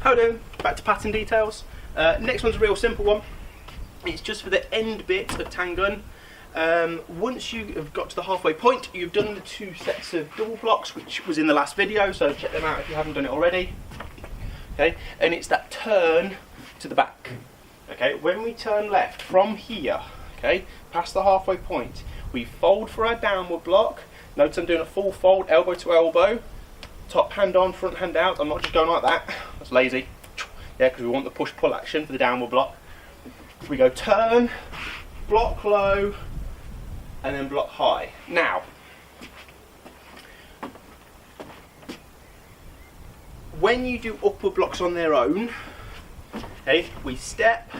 How we doing? Back to pattern details. Next one's a real simple one. It's just for the end bit of tang gun. Once you have got to the halfway point, you've done the 2 sets of double blocks, which was in the last video, so check them out if you haven't done it already. Okay, and it's that turn to the back. Okay, when we turn left from here, okay, past the halfway point, we fold for our downward block. Notice I'm doing a full fold, elbow to elbow, top hand on, front hand out. I'm not just going like that, that's lazy. Yeah, because we want the push-pull action for the downward block. We go turn, block low, and then block high. Now, when you do upward blocks on their own, okay, we step,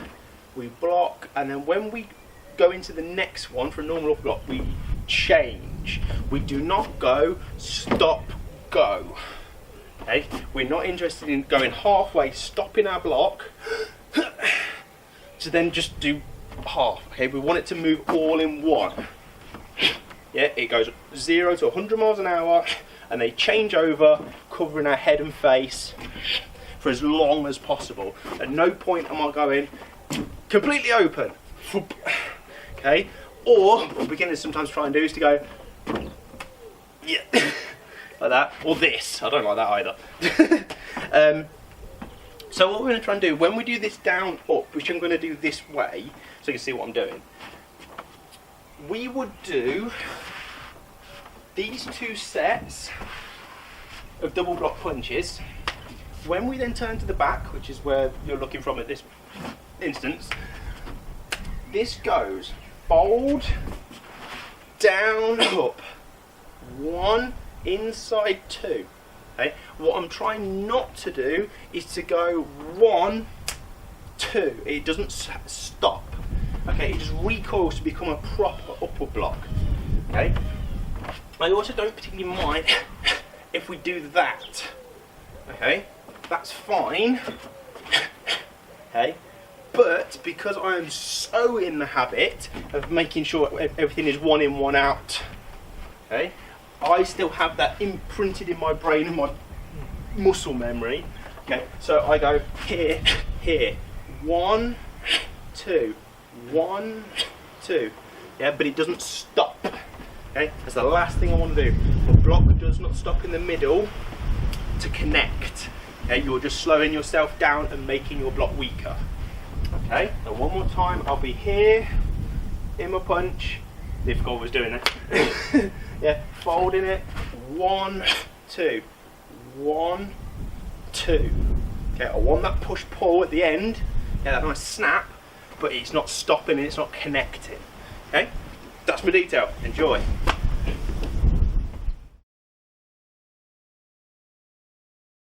we block, and then when we go into the next one for a normal upward block, we change. We do not go, stop, go. Okay, we're not interested in going halfway, stopping our block, to then just do half. Okay, we want it to move all in one. Yeah, it goes 0 to 100 miles an hour, and they change over, covering our head and face for as long as possible. At no point am I going completely open. Okay, or what beginners sometimes try and do is to go, yeah, like that, or this. I don't like that either. So what we're going to try and do, when we do this down up, which I'm going to do this way, so you can see what I'm doing, we would do these 2 sets of double block punches. When we then turn to the back, which is where you're looking from at this instance, this goes fold, down, up, 1, inside 2. Okay? What I'm trying not to do is to go 1, 2. It doesn't stop. Okay, it just recoils to become a proper upward block. Okay. I also don't particularly mind if we do that. Okay, that's fine. Okay, but because I am so in the habit of making sure everything is 1 in, 1 out, okay, I still have that imprinted in my brain and my muscle memory. Okay, so I go here, here, 1, 2, 1, 2. Yeah, but it doesn't stop. Okay, that's the last thing I want to do. The block does not stop in the middle to connect. Okay, you're just slowing yourself down and making your block weaker. Okay, so one more time, I'll be here in my punch. Difficult was doing it. Yeah, folding it. 1, 2, 1, 2. Okay, I want that push pull at the end. Yeah, that nice snap, but it's not stopping and it's not connecting. Okay, that's my detail. Enjoy.